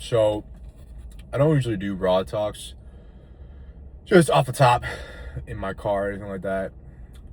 So I don't usually do broad talks just off the top in my car or anything like that.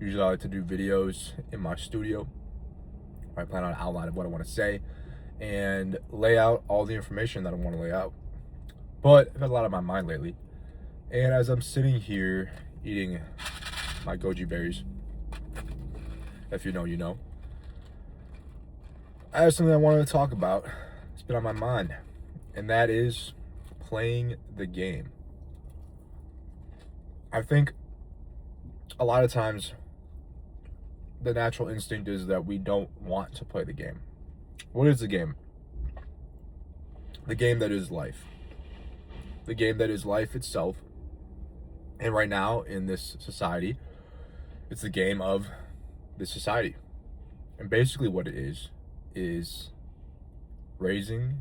Usually I like to do videos in my studio where I plan on an outline of what I want to say and lay out all the information that I want to lay out. But I've had a lot on my mind lately. And as I'm sitting here eating my goji berries, if you know, you know, I have something I wanted to talk about. It's been on my mind, and that is playing the game. I think a lot of times the natural instinct is that we don't want to play the game. What is the game? The game that is life. The game that is life itself. And right now in this society, it's the game of this society. And basically what it is raising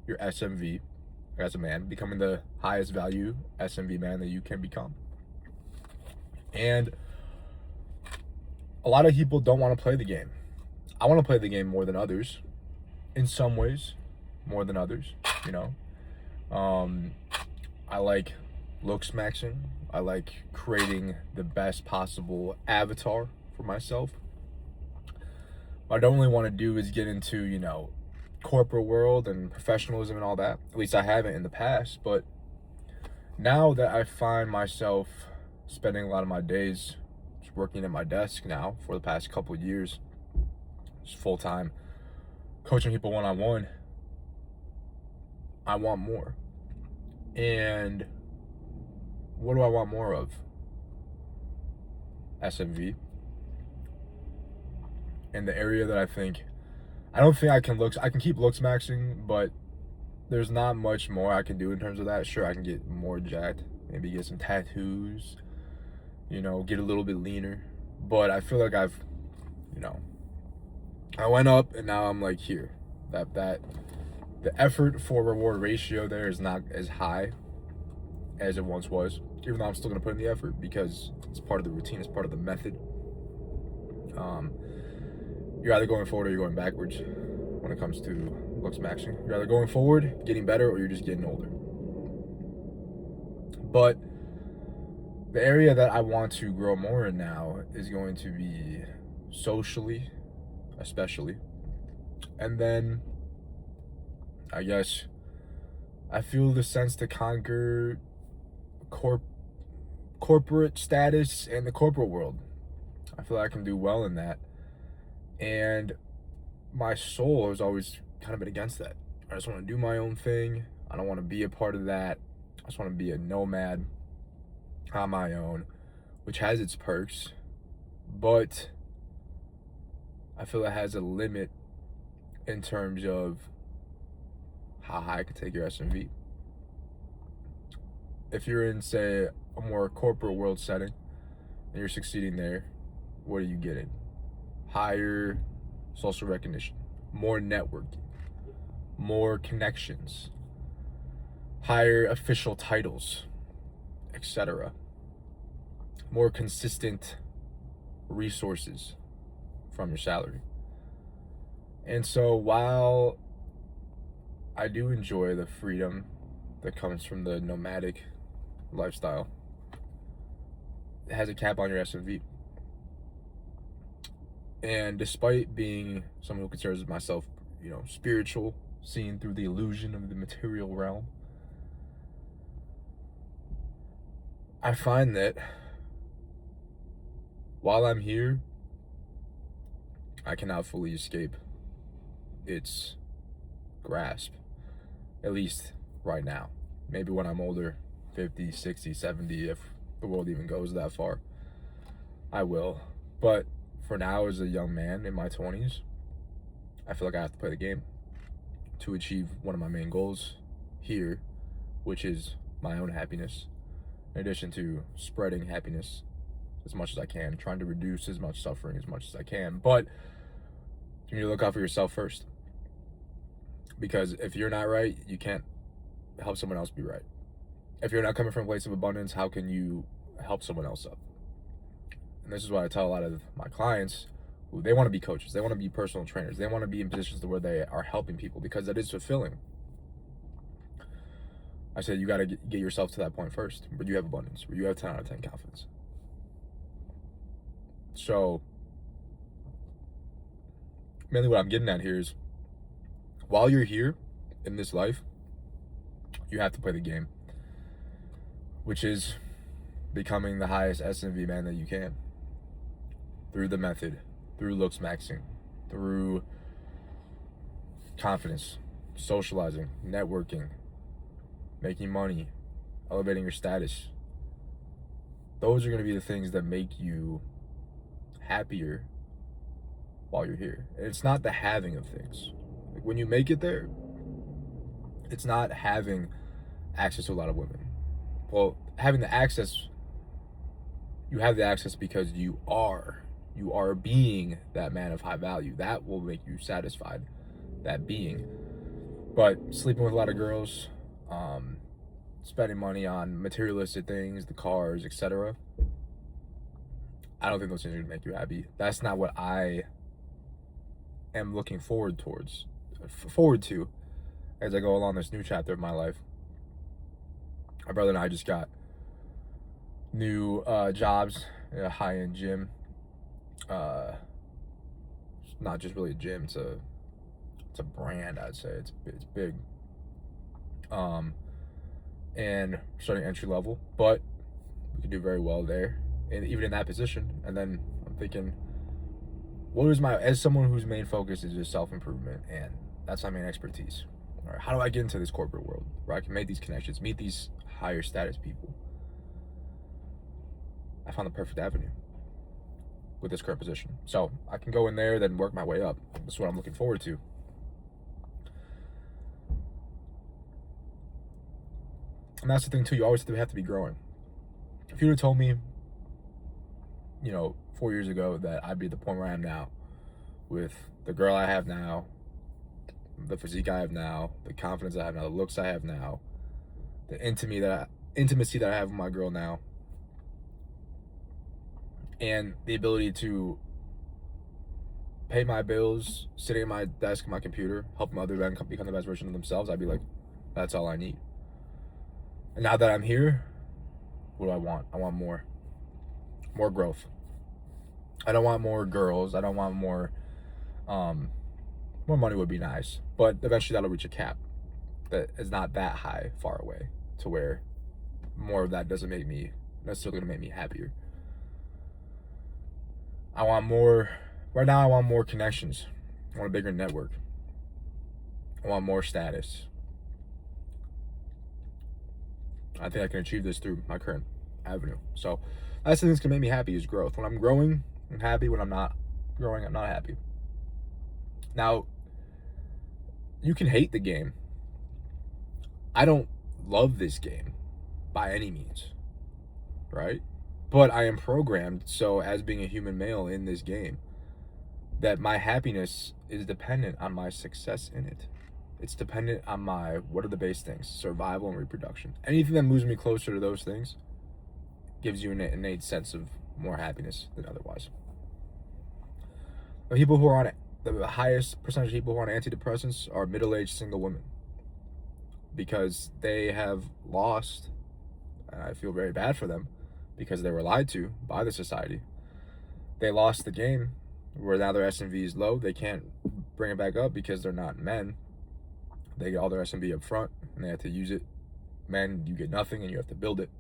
your SMV as a man, becoming the highest value SMV man that you can become. And a lot of people don't want to play the game. I want to play the game more than others, in some ways, more than others, you know. I like looks maxing. I like creating the best possible avatar for myself. What I don't really want to do is get into, you know, corporate world and professionalism and all that. At least I haven't in the past, but now that I find myself spending a lot of my days just working at my desk now for the past couple of years, just full-time coaching people one-on-one, I want more. And what do I want more of? SMV. And the area that I don't think I can keep looks maxing, but there's not much more I can do in terms of that. Sure, I can get more jacked, maybe get some tattoos, you know, get a little bit leaner. But I feel like I went up and now I'm like here. That the effort for reward ratio there is not as high as it once was, even though I'm still gonna put in the effort because it's part of the routine, it's part of the method. You're either going forward or you're going backwards when it comes to looks maxing. You're either going forward, getting better, or you're just getting older. But the area that I want to grow more in now is going to be socially, especially. And then I guess I feel the sense to conquer corporate status and the corporate world. I feel like I can do well in that. And my soul has always kind of been against that. I just want to do my own thing. I don't want to be a part of that. I just want to be a nomad on my own, which has its perks, but I feel it has a limit in terms of how high I can take your SMV. If you're in, say, a more corporate world setting and you're succeeding there, what are you getting? Higher social recognition, more networking, more connections, higher official titles, etc. More consistent resources from your salary. And so while I do enjoy the freedom that comes from the nomadic lifestyle, it has a cap on your SMV. And despite being someone who considers myself, you know, spiritual, seen through the illusion of the material realm, I find that while I'm here, I cannot fully escape its grasp, at least right now. Maybe when I'm older, 50, 60, 70, if the world even goes that far, I will. But for now, as a young man in my 20s, I feel like I have to play the game to achieve one of my main goals here, which is my own happiness, in addition to spreading happiness as much as I can, trying to reduce as much suffering as much as I can. But you need to look out for yourself first, because if you're not right, you can't help someone else be right. If you're not coming from a place of abundance, how can you help someone else up? And this is why I tell a lot of my clients who they want to be coaches, they want to be personal trainers, they want to be in positions to where they are helping people, because that is fulfilling. I said you got to get yourself to that point first, where you have abundance, where you have 10 out of 10 confidence. So, mainly what I'm getting at here is, while you're here in this life, you have to play the game, which is becoming the highest SMV man that you can, through the method, through looks maxing, through confidence, socializing, networking, making money, elevating your status. Those are going to be the things that make you happier while you're here. And it's not the having of things. Like, when you make it there, it's not having access to a lot of women. Well, having the access, you have the access because you are being that man of high value. That will make you satisfied, that being. But sleeping with a lot of girls, spending money on materialistic things, the cars, etc., I don't think those things are going to make you happy. That's not what I am looking forward to as I go along this new chapter of my life. My brother and I just got new jobs at a high-end gym. It's not just really a gym, it's a brand, I'd say. It's big. And starting entry level, but we can do very well there, and even in that position. And then I'm thinking, what is as someone whose main focus is just self-improvement, and that's my main expertise. All right, how do I get into this corporate world where I can make these connections, meet these higher status people? I found the perfect avenue with this current position. So I can go in there, then work my way up. That's what I'm looking forward to. And that's the thing too, you always have to be growing. If you'd have told me, 4 years ago that I'd be at the point where I am now, with the girl I have now, the physique I have now, the confidence I have now, the looks I have now, the intimacy that I have with my girl now, and the ability to pay my bills, sitting at my desk, my computer, helping other men become the best version of themselves, I'd be like, that's all I need. And now that I'm here, what do I want? I want more growth. I don't want more girls. I don't want more money would be nice, but eventually that'll reach a cap that is not that far away, to where more of that doesn't make me necessarily gonna make me happier. I want more. Right now I want more connections. I want a bigger network. I want more status. I think I can achieve this through my current avenue. So that's the thing that's gonna make me happy, is growth. When I'm growing, I'm happy. When I'm not growing, I'm not happy. Now, you can hate the game. I don't love this game by any means, right? But I am programmed, so as being a human male in this game, that my happiness is dependent on my success in it. It's dependent on what are the base things? Survival and reproduction. Anything that moves me closer to those things gives you an innate sense of more happiness than otherwise. The people who are on the highest percentage of people who are on antidepressants are middle-aged single women, because they have lost, and I feel very bad for them, because they were lied to by the society. They lost the game, where now their SMV is low. They can't bring it back up because they're not men. They get all their SMV up front, and they have to use it. Men, you get nothing, and you have to build it.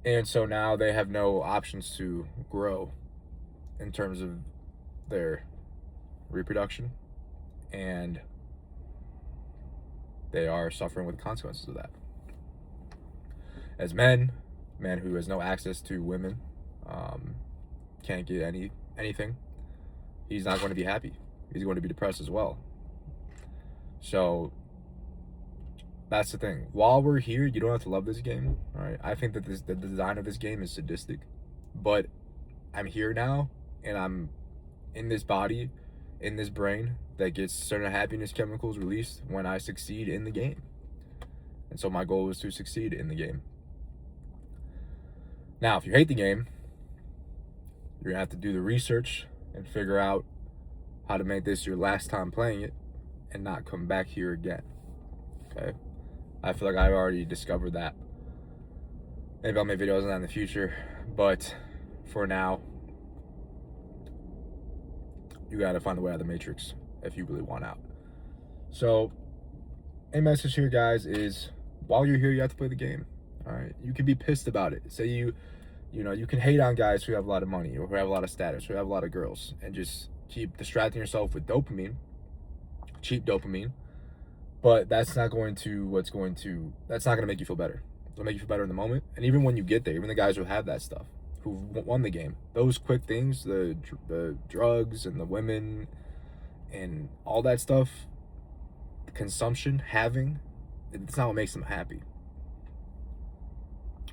And so now they have no options to grow in terms of their reproduction, and they are suffering with the consequences of that. As man who has no access to women, can't get anything, he's not going to be happy. He's going to be depressed as well. So that's the thing. While we're here, you don't have to love this game. All right. I think that the design of this game is sadistic, but I'm here now, and I'm in this body, in this brain that gets certain happiness chemicals released when I succeed in the game. And so my goal is to succeed in the game. Now, if you hate the game, you're gonna have to do the research and figure out how to make this your last time playing it and not come back here again. Okay? I feel like I've already discovered that. Maybe I'll make videos on that in the future, but for now, you gotta find a way out of the matrix if you really want out. So, a message here, guys, is while you're here, you have to play the game. All right, you can be pissed about it. Say you can hate on guys who have a lot of money or who have a lot of status, who have a lot of girls, and just keep distracting yourself with dopamine, cheap dopamine. But that's not going to make you feel better. It'll make you feel better in the moment. And even when you get there, even the guys who have that stuff, who won the game, those quick things, the drugs and the women and all that stuff, consumption, having, it's not what makes them happy.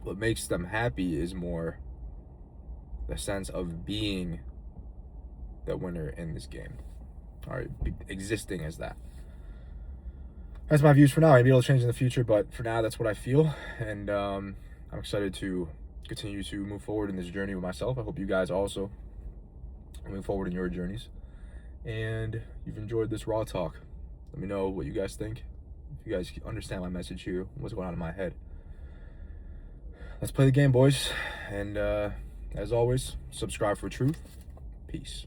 What makes them happy is more the sense of being the winner in this game. All right, existing as that. That's my views for now. Maybe it'll change in the future, but for now, that's what I feel. And I'm excited to continue to move forward in this journey with myself. I hope you guys also move forward in your journeys. And you've enjoyed this raw talk. Let me know what you guys think. If you guys understand my message here, what's going on in my head. Let's play the game, boys. And as always, subscribe for truth. Peace.